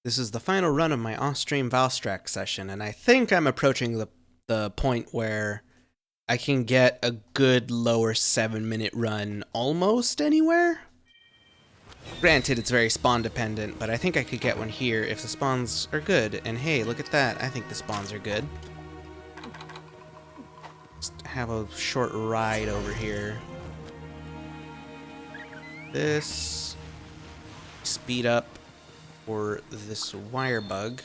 This is the final run of my off-stream Valstrax session, and I think I'm approaching the point where I can get a good lower 7-minute run almost anywhere. Granted, it's very spawn dependent, but I think I could get one here if the spawns are good. And hey, look at that. I think the spawns are good. Just have a short ride over here. This. Speed up for this wire bug.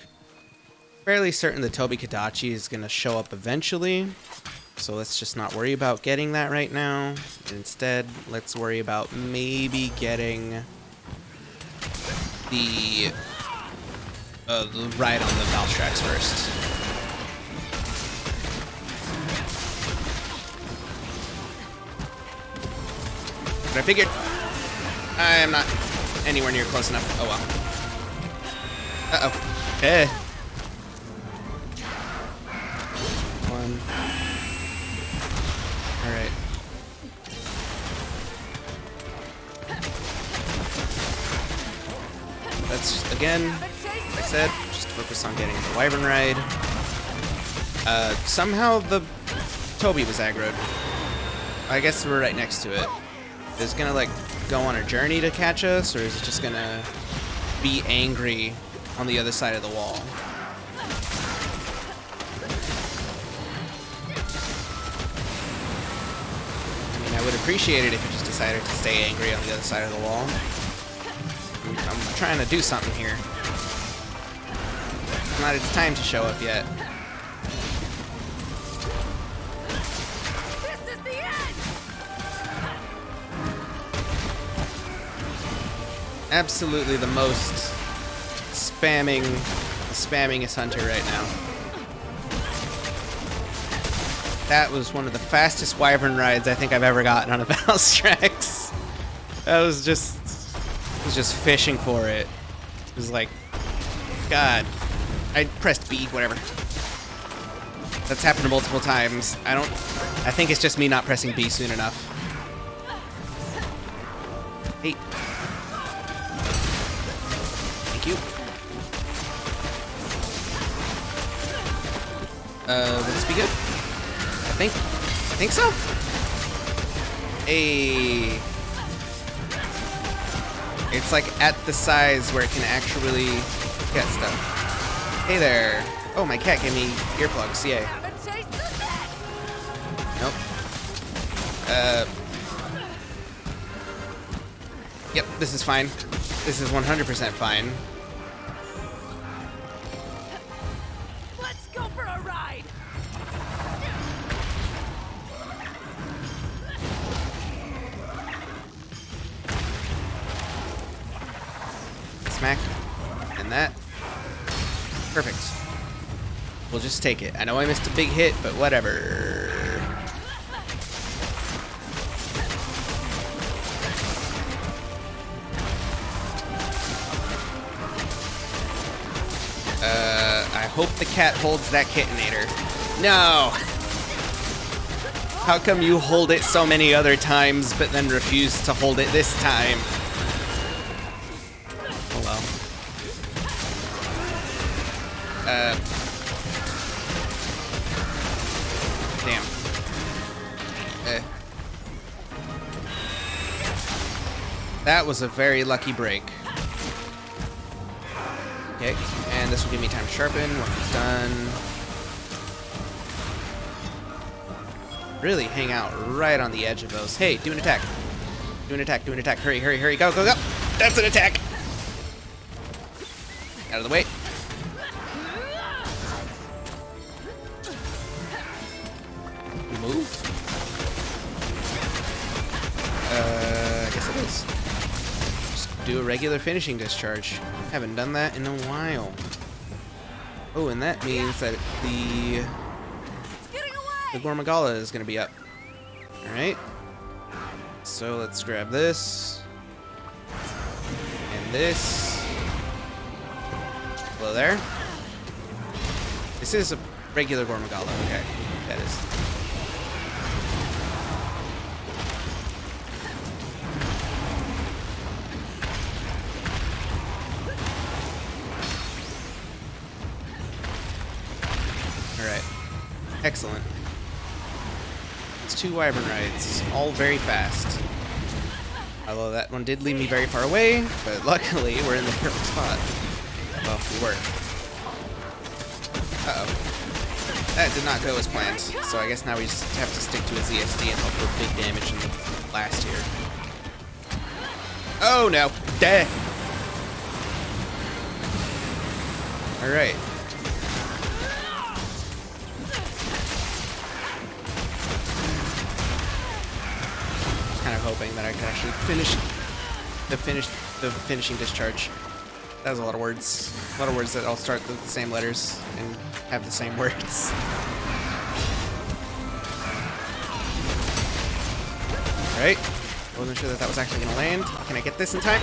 Fairly certain the Toby Kadachi is going to show up eventually. So let's just not worry about getting that right now. Instead, let's worry about maybe getting the ride on the Valstrax first. But I figured I am not anywhere near close enough. Oh well. Uh-oh. Hey. One. Alright. Let's, again, like I said, just focus on getting the Wyvern ride. Somehow the Toby was aggroed. I guess we're right next to it. Is it gonna, like, go on a journey to catch us, or is it just gonna be angry on the other side of the wall? I mean, I would appreciate it if it just decided to stay angry on the other side of the wall. I'm trying to do something here. It's not its time to show up yet. This is the end! Absolutely the most spammingest hunter right now. That was one of the fastest Wyvern rides I think I've ever gotten on a Valstrax. I was just fishing for it. It was like, God, I pressed B, whatever. That's happened multiple times. I think it's just me not pressing B soon enough. Hey. Thank you. Will this be good? I think so. Hey. It's like at the size where it can actually get stuff. Hey there. Oh, my cat gave me earplugs. Yay. Nope. Yep, this is fine. This is 100% fine. Let's go for a ride! Smack. And that. Perfect. We'll just take it. I know I missed a big hit, but whatever. I hope the cat holds that Kittinator. No! How come you hold it so many other times, but then refuse to hold it this time? Oh well. Damn. That was a very lucky break. Okay, and this will give me time to sharpen once it's done. Really hang out right on the edge of those. Hey, do an attack. Do an attack, do an attack. Hurry, hurry, hurry. Go, go, go. That's an attack. Out of the way. Move. I guess it is. Just do a regular finishing discharge. Haven't done that in a while. Oh, and that means that the Magala is going to be up. Alright. So let's grab this. And this. Hello there. This is a regular Magala. Okay. That is. Excellent. It's 2 wyvern rides, all very fast. Although that one did leave me very far away, but luckily we're in the perfect spot. Well, we were. Uh-oh. That did not go as planned, so I guess now we just have to stick to a ZSD and hope for big damage in the blast here. Oh no! Dead! Alright. Kind of hoping that I could actually finish the finishing discharge. That was a lot of words. A lot of words that all start with the same letters and have the same words. Alright. Wasn't sure that was actually going to land. Can I get this in time?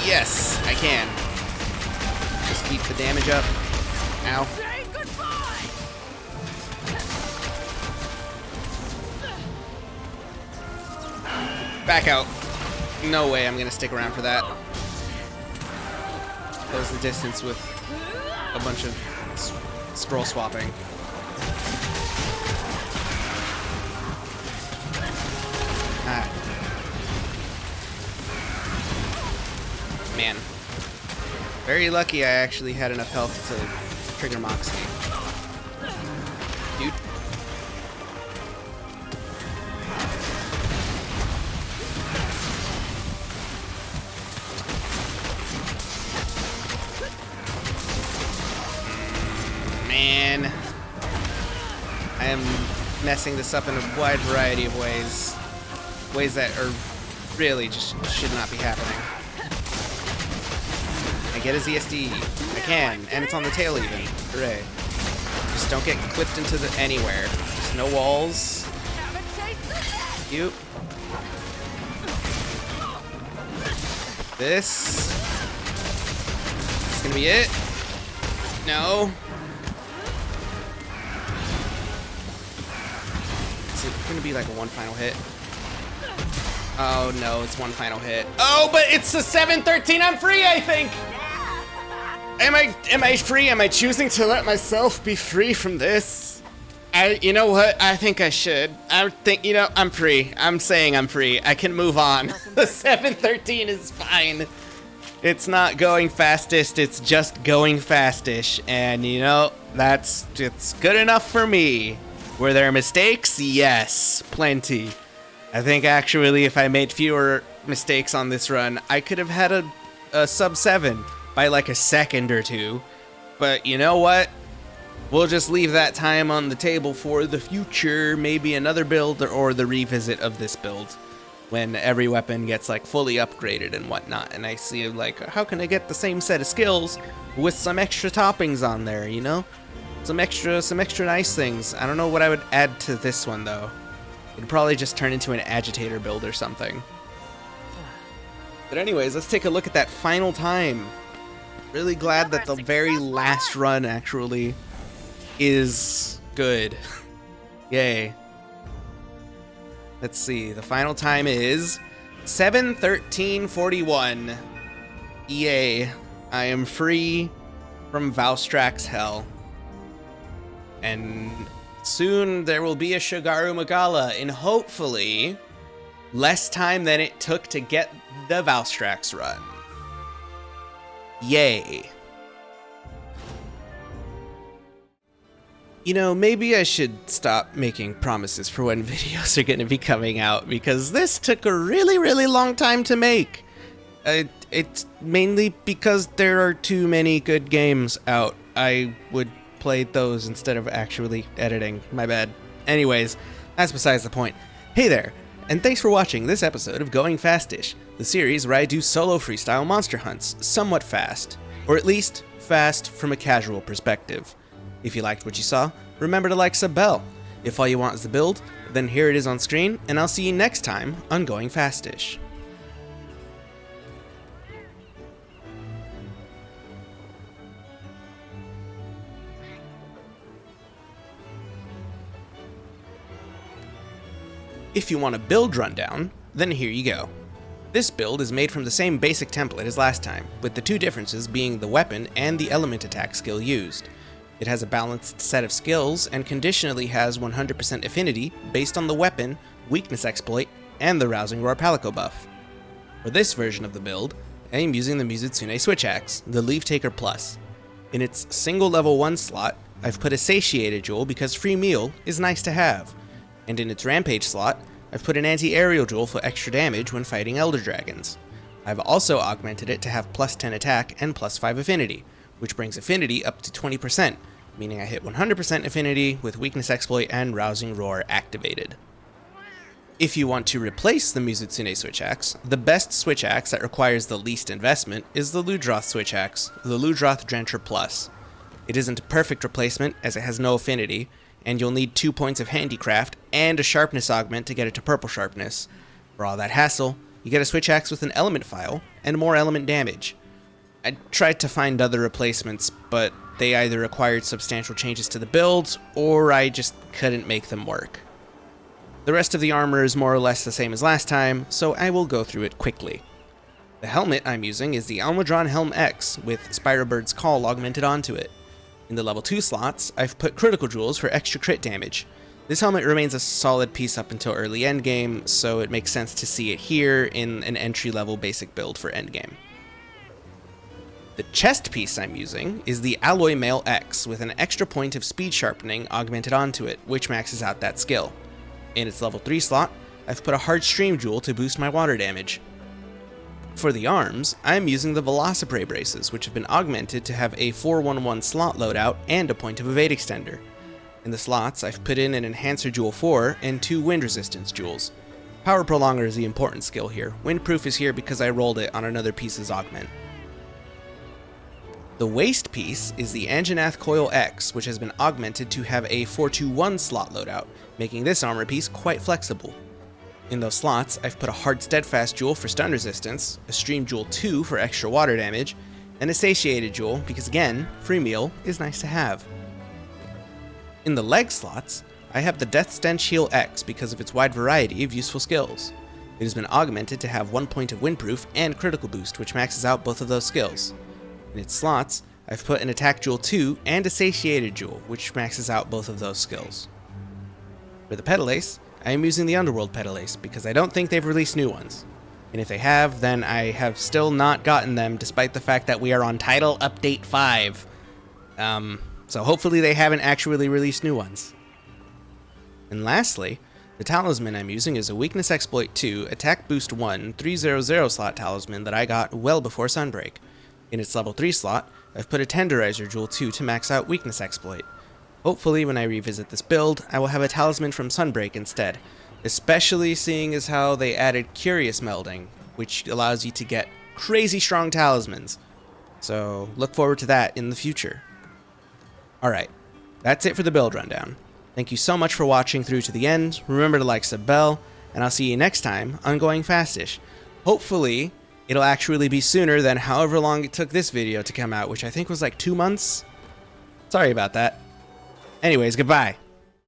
Yes, I can. Just keep the damage up. Ow. Say goodbye. Back out. No way I'm going to stick around for that. Close the distance with a bunch of scroll swapping. Ah. Man. Very lucky I actually had enough health to trigger Moxie. Dude. Man. I am messing this up in a wide variety of ways. Ways that are really just should not be happening. I get a ZSD. I can, and it's on the tail even. Hooray. Just don't get clipped into the anywhere. Just no walls. You. This. This gonna be it. No. Is it gonna be like a one final hit? Oh no, it's one final hit. Oh, but it's a 713. I'm free, I think. Am I free? Am I choosing to let myself be free from this? You know what? I think I should. I'm free. I'm saying I'm free. I can move on. The 713 is fine. It's not going fastest. It's just going fastish, and you know it's good enough for me. Were there mistakes? Yes, plenty. I think actually if I made fewer mistakes on this run, I could have had a sub 7 by like a second or two. But you know what? We'll just leave that time on the table for the future, maybe another build or the revisit of this build when every weapon gets like fully upgraded and whatnot. And I see like, how can I get the same set of skills with some extra toppings on there, you know? Some extra nice things. I don't know what I would add to this one though. It'd probably just turn into an agitator build or something. But anyways, let's take a look at that final time. Really glad that the very last run actually is good. Yay. Let's see, the final time is 7:13:41. Yay. I am free from Valstrax hell. And soon there will be a Shagaru Magala in hopefully less time than it took to get the Valstrax run. Yay. You know, maybe I should stop making promises for when videos are going to be coming out, because this took a really, really long time to make. It's mainly because there are too many good games out. I would play those instead of actually editing. My bad. Anyways, that's besides the point. Hey there, and thanks for watching this episode of Going Fastish, the series where I do solo freestyle monster hunts, somewhat fast, or at least fast from a casual perspective. If you liked what you saw, remember to like, sub, bell. If all you want is the build, then here it is on screen, and I'll see you next time on Going Fastish. If you want a build rundown, then here you go. This build is made from the same basic template as last time, with the two differences being the weapon and the element attack skill used. It has a balanced set of skills and conditionally has 100% affinity based on the weapon, weakness exploit, and the Rousing Roar Palico buff. For this version of the build, I am using the Mizutsune Switch Axe, the Leaf Taker Plus. In its single level 1 slot, I've put a Satiated Jewel because free meal is nice to have, and in its Rampage slot, I've put an Anti-Aerial Jewel for extra damage when fighting Elder Dragons. I've also augmented it to have plus 10 attack and plus 5 affinity, which brings affinity up to 20%, meaning I hit 100% affinity with weakness exploit and Rousing Roar activated. If you want to replace the Mizutsune Switch Axe, the best Switch Axe that requires the least investment is the Ludroth Switch Axe, the Ludroth Drencher Plus. It isn't a perfect replacement as it has no affinity, and you'll need 2 points of handicraft and a sharpness augment to get it to purple sharpness. For all that hassle, you get a Switch Axe with an element file and more element damage. I tried to find other replacements, but they either required substantial changes to the build, or I just couldn't make them work. The rest of the armor is more or less the same as last time, so I will go through it quickly. The helmet I'm using is the Almudron Helm X, with Spyrobird's Call augmented onto it. In the level 2 slots, I've put critical jewels for extra crit damage. This helmet remains a solid piece up until early endgame, so it makes sense to see it here in an entry-level basic build for endgame. The chest piece I'm using is the Alloy Mail X, with an extra point of speed sharpening augmented onto it, which maxes out that skill. In its level 3 slot, I've put a Hard Stream Jewel to boost my water damage. For the arms, I'm using the Velociprey braces, which have been augmented to have a 411 slot loadout and a point of evade extender. In the slots, I've put in an Enhancer Jewel 4 and 2 Wind Resistance Jewels. Power Prolonger is the important skill here. Windproof is here because I rolled it on another piece's augment. The waist piece is the Anjanath Coil X, which has been augmented to have a 421 slot loadout, making this armor piece quite flexible. In those slots, I've put a Hard Steadfast Jewel for stun resistance, a Stream Jewel 2 for extra water damage, and a Satiated Jewel because again, free meal is nice to have. In the leg slots, I have the Death Stench Heal X because of its wide variety of useful skills. It has been augmented to have 1 point of windproof and critical boost, which maxes out both of those skills. In its slots, I've put an Attack Jewel 2 and a Satiated Jewel, which maxes out both of those skills. For the Petal Ace, I am using the Underworld Petal Ace because I don't think they've released new ones. And if they have, then I have still not gotten them despite the fact that we are on Title Update 5. So hopefully they haven't actually released new ones. And lastly, the talisman I'm using is a Weakness Exploit 2, Attack Boost 1, 300 slot talisman that I got well before Sunbreak. In its level 3 slot, I've put a Tenderizer Jewel 2 to max out Weakness Exploit. Hopefully when I revisit this build, I will have a talisman from Sunbreak instead, especially seeing as how they added Curious Melding, which allows you to get crazy strong talismans. So look forward to that in the future. Alright, that's it for the build rundown. Thank you so much for watching through to the end, remember to like, sub, bell, and I'll see you next time on Going Fastish. Hopefully, it'll actually be sooner than however long it took this video to come out, which I think was like 2 months? Sorry about that. Anyways, goodbye.